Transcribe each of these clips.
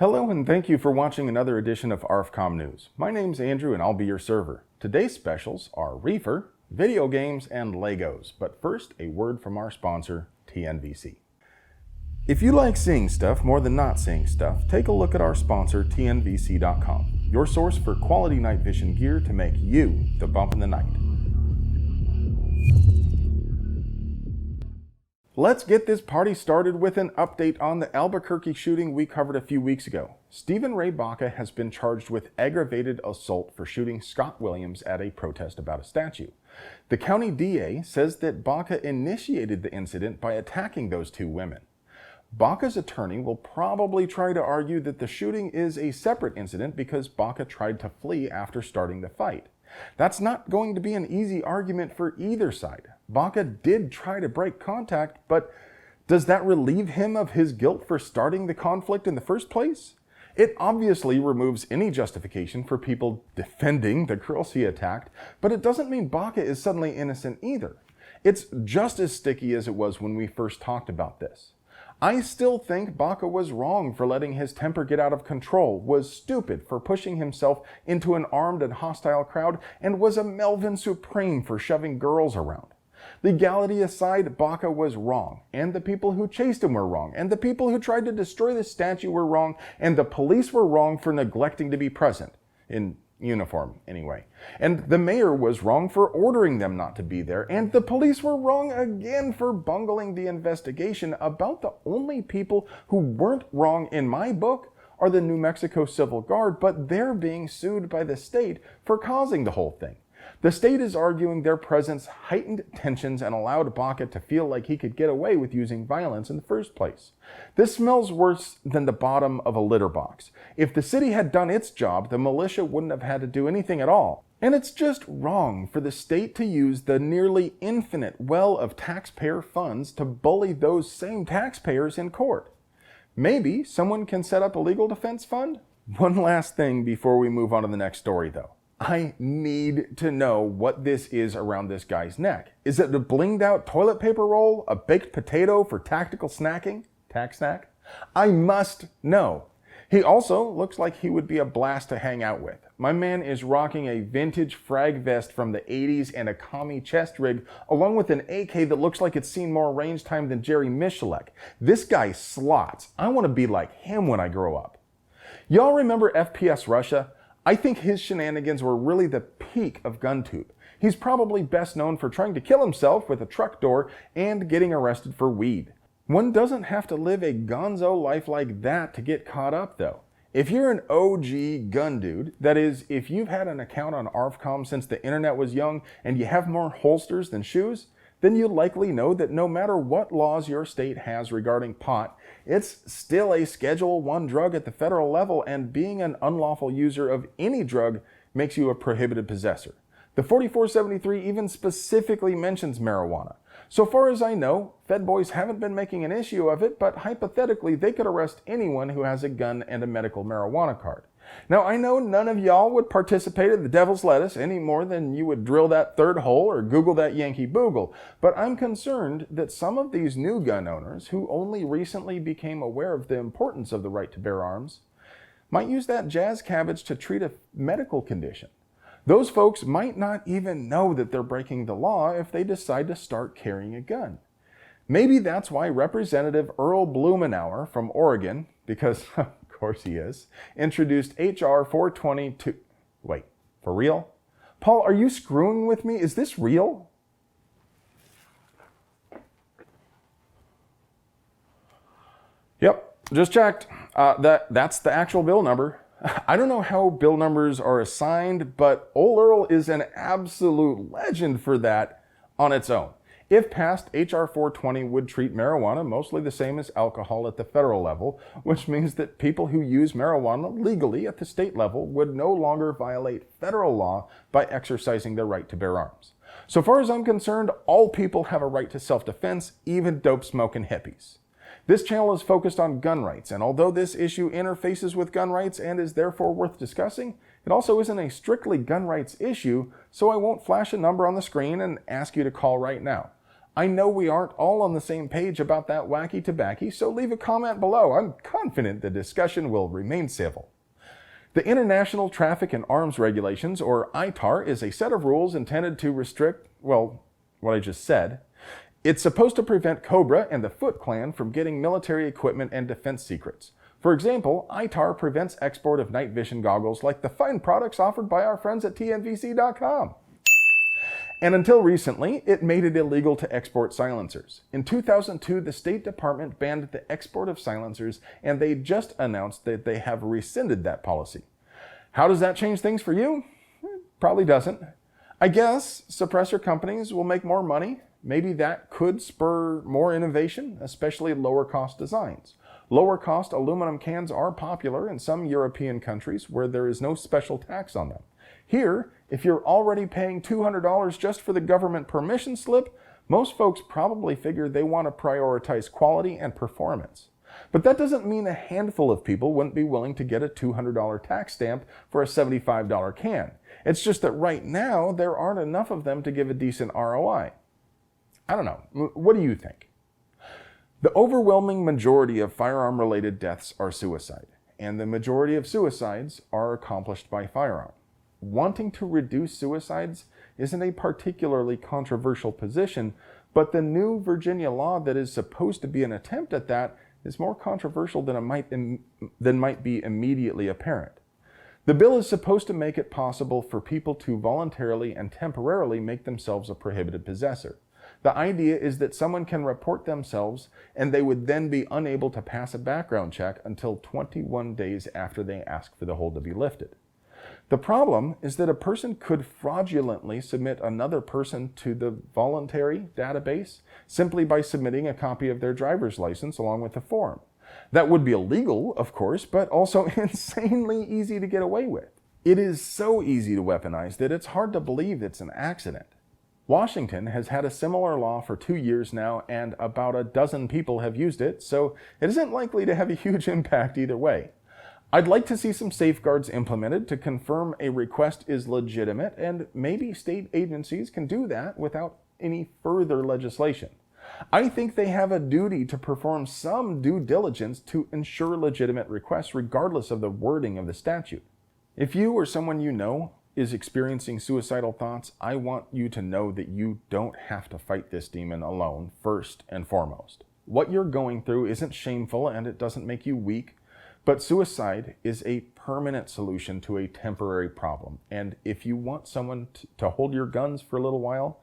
Hello and thank you for watching another edition of ARFCOM News. My name's Andrew and I'll be your server. Today's specials are reefer, video games, and Legos. But first, a word from our sponsor, TNVC. If you like seeing stuff more than not seeing stuff, take a look at our sponsor, TNVC.com, your source for quality night vision gear to make you the bump in the night. Let's get this party started with an update on the Albuquerque shooting we covered a few weeks ago. Stephen Ray Baca has been charged with aggravated assault for shooting Scott Williams at a protest about a statue. The county DA says that Baca initiated the incident by attacking those two women. Baca's attorney will probably try to argue that the shooting is a separate incident because Baca tried to flee after starting the fight. That's not going to be an easy argument for either side. Baca did try to break contact, but does that relieve him of his guilt for starting the conflict in the first place? It obviously removes any justification for people defending the girls he attacked, but it doesn't mean Baca is suddenly innocent either. It's just as sticky as it was when we first talked about this. I still think Baca was wrong for letting his temper get out of control, was stupid for pushing himself into an armed and hostile crowd, and was a Melvin Supreme for shoving girls around. Legality aside, Baca was wrong, and the people who chased him were wrong, and the people who tried to destroy the statue were wrong, and the police were wrong for neglecting to be present. In uniform, anyway. And the mayor was wrong for ordering them not to be there, and the police were wrong again for bungling the investigation. About the only people who weren't wrong in my book are the New Mexico Civil Guard, but they're being sued by the state for causing the whole thing. The state is arguing their presence heightened tensions and allowed Baca to feel like he could get away with using violence in the first place. This smells worse than the bottom of a litter box. If the city had done its job, the militia wouldn't have had to do anything at all. And it's just wrong for the state to use the nearly infinite well of taxpayer funds to bully those same taxpayers in court. Maybe someone can set up a legal defense fund? One last thing before we move on to the next story, though. I need to know what this is around this guy's neck. Is it a blinged out toilet paper roll? A baked potato for tactical snacking? Tac snack? I must know. He also looks like he would be a blast to hang out with. My man is rocking a vintage frag vest from the 80s and a commie chest rig, along with an AK that looks like it's seen more range time than Jerry Michalek. This guy slots. I want to be like him when I grow up. Y'all remember FPS Russia? I think his shenanigans were really the peak of GunTube. He's probably best known for trying to kill himself with a truck door and getting arrested for weed. One doesn't have to live a gonzo life like that to get caught up, though. If you're an OG gun dude, that is, if you've had an account on ARFCOM since the internet was young and you have more holsters than shoes, then you'll likely know that no matter what laws your state has regarding pot, it's still a Schedule I drug at the federal level, and being an unlawful user of any drug makes you a prohibited possessor. The 4473 even specifically mentions marijuana. So far as I know, Fed boys haven't been making an issue of it, but hypothetically they could arrest anyone who has a gun and a medical marijuana card. Now, I know none of y'all would participate in the devil's lettuce any more than you would drill that third hole or Google that Yankee Boogle, but I'm concerned that some of these new gun owners, who only recently became aware of the importance of the right to bear arms, might use that jazz cabbage to treat a medical condition. Those folks might not even know that they're breaking the law if they decide to start carrying a gun. Maybe that's why Representative Earl Blumenauer from Oregon, because of course he is, introduced H.R. 420 to... Wait, for real? Paul, are you screwing with me? Is this real? Yep, just checked. That's the actual bill number. I don't know how bill numbers are assigned, but Old Earl is an absolute legend for that on its own. If passed, H.R. 420 would treat marijuana mostly the same as alcohol at the federal level, which means that people who use marijuana legally at the state level would no longer violate federal law by exercising their right to bear arms. So far as I'm concerned, all people have a right to self-defense, even dope-smoking hippies. This channel is focused on gun rights, and although this issue interfaces with gun rights and is therefore worth discussing, it also isn't a strictly gun rights issue, so I won't flash a number on the screen and ask you to call right now. I know we aren't all on the same page about that wacky tobacco, so leave a comment below. I'm confident the discussion will remain civil. The International Traffic in Arms Regulations, or ITAR, is a set of rules intended to restrict, well, what I just said. It's supposed to prevent Cobra and the Foot Clan from getting military equipment and defense secrets. For example, ITAR prevents export of night vision goggles like the fine products offered by our friends at TNVC.com. And until recently, it made it illegal to export silencers. In 2002, the State Department banned the export of silencers, and they just announced that they have rescinded that policy. How does that change things for you? Probably doesn't. I guess suppressor companies will make more money. Maybe that could spur more innovation, especially lower cost designs. Lower cost aluminum cans are popular in some European countries where there is no special tax on them. Here, if you're already paying $200 just for the government permission slip, most folks probably figure they want to prioritize quality and performance. But that doesn't mean a handful of people wouldn't be willing to get a $200 tax stamp for a $75 can. It's just that right now, there aren't enough of them to give a decent ROI. I don't know. What do you think? The overwhelming majority of firearm-related deaths are suicide, and the majority of suicides are accomplished by firearm. Wanting to reduce suicides isn't a particularly controversial position, but the new Virginia law that is supposed to be an attempt at that is more controversial than might be immediately apparent. The bill is supposed to make it possible for people to voluntarily and temporarily make themselves a prohibited possessor. The idea is that someone can report themselves and they would then be unable to pass a background check until 21 days after they ask for the hold to be lifted. The problem is that a person could fraudulently submit another person to the Voluntary database simply by submitting a copy of their driver's license along with the form. That would be illegal, of course, but also insanely easy to get away with. It is so easy to weaponize that it's hard to believe it's an accident. Washington has had a similar law for 2 years now, and about a dozen people have used it, so it isn't likely to have a huge impact either way. I'd like to see some safeguards implemented to confirm a request is legitimate, and maybe state agencies can do that without any further legislation. I think they have a duty to perform some due diligence to ensure legitimate requests regardless of the wording of the statute. If you or someone you know is experiencing suicidal thoughts, I want you to know that you don't have to fight this demon alone, first and foremost. What you're going through isn't shameful and it doesn't make you weak, but suicide is a permanent solution to a temporary problem. And if you want someone to hold your guns for a little while,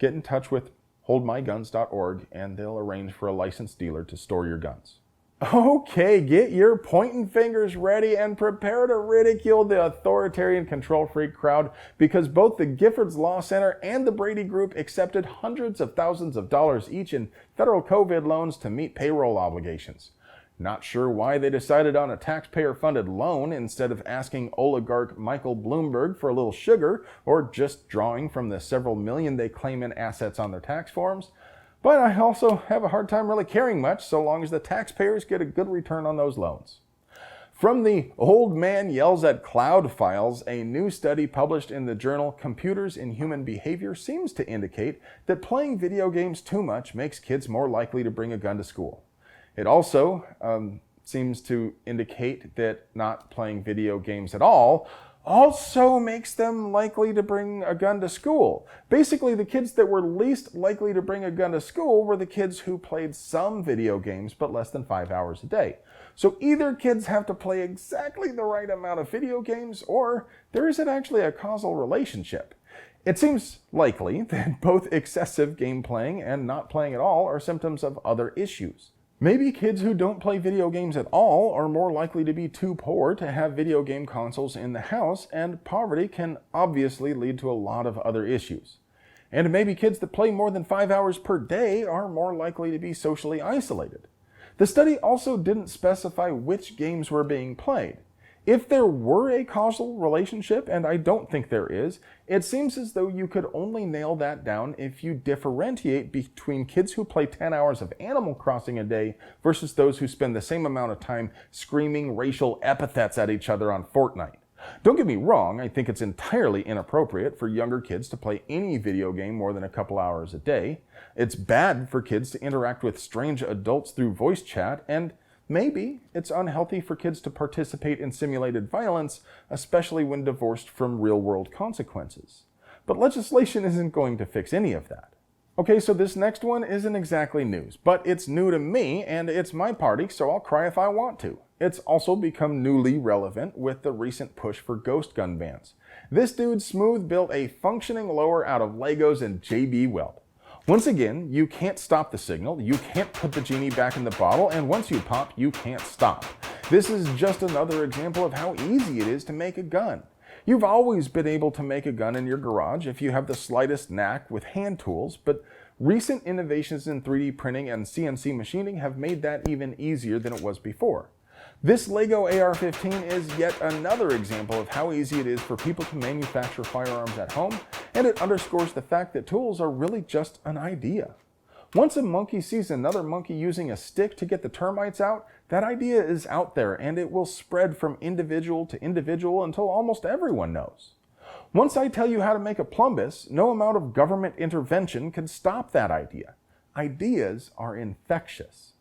get in touch with holdmyguns.org and they'll arrange for a licensed dealer to store your guns. Okay, get your pointing fingers ready and prepare to ridicule the authoritarian control freak crowd, because both the Giffords Law Center and the Brady Group accepted hundreds of thousands of dollars each in federal COVID loans to meet payroll obligations. Not sure why they decided on a taxpayer-funded loan instead of asking oligarch Michael Bloomberg for a little sugar or just drawing from the several million they claim in assets on their tax forms. But I also have a hard time really caring much so long as the taxpayers get a good return on those loans. From the Old Man Yells at Cloud files, a new study published in the journal Computers in Human Behavior seems to indicate that playing video games too much makes kids more likely to bring a gun to school. It also seems to indicate that not playing video games at all also makes them likely to bring a gun to school. Basically, the kids that were least likely to bring a gun to school were the kids who played some video games but less than 5 hours a day. So either kids have to play exactly the right amount of video games, or there isn't actually a causal relationship. It seems likely that both excessive game playing and not playing at all are symptoms of other issues. Maybe kids who don't play video games at all are more likely to be too poor to have video game consoles in the house, and poverty can obviously lead to a lot of other issues. And maybe kids that play more than 5 hours per day are more likely to be socially isolated. The study also didn't specify which games were being played. If there were a causal relationship, and I don't think there is, it seems as though you could only nail that down if you differentiate between kids who play 10 hours of Animal Crossing a day versus those who spend the same amount of time screaming racial epithets at each other on Fortnite. Don't get me wrong, I think it's entirely inappropriate for younger kids to play any video game more than a couple hours a day. It's bad for kids to interact with strange adults through voice chat, and maybe it's unhealthy for kids to participate in simulated violence, especially when divorced from real-world consequences. But legislation isn't going to fix any of that. Okay, so this next one isn't exactly news, but it's new to me, and it's my party, so I'll cry if I want to. It's also become newly relevant with the recent push for ghost gun bans. This dude Smooth built a functioning lower out of Legos and JB Weld. Once again, you can't stop the signal, you can't put the genie back in the bottle, and once you pop, you can't stop. This is just another example of how easy it is to make a gun. You've always been able to make a gun in your garage if you have the slightest knack with hand tools, but recent innovations in 3D printing and CNC machining have made that even easier than it was before. This Lego AR-15 is yet another example of how easy it is for people to manufacture firearms at home, and it underscores the fact that tools are really just an idea. Once a monkey sees another monkey using a stick to get the termites out, that idea is out there and it will spread from individual to individual until almost everyone knows. Once I tell you how to make a plumbus, no amount of government intervention can stop that idea. Ideas are infectious.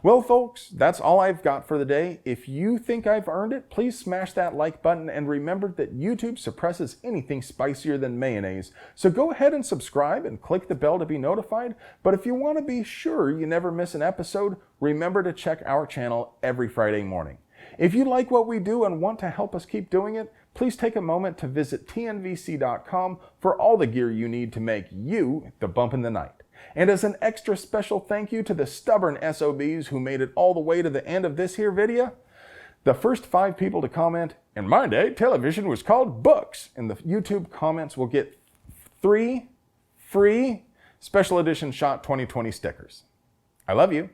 Well, folks, that's all I've got for the day. If you think I've earned it, please smash that like button, and remember that YouTube suppresses anything spicier than mayonnaise. So go ahead and subscribe and click the bell to be notified. But if you want to be sure you never miss an episode, remember to check our channel every Friday morning. If you like what we do and want to help us keep doing it, please take a moment to visit TNVC.com for all the gear you need to make you the bump in the night. And as an extra special thank you to the stubborn SOBs who made it all the way to the end of this here video, the first 5 people to comment, "In my day, television was called books," in the YouTube comments will get 3 free Special Edition Shot 2020 stickers. I love you.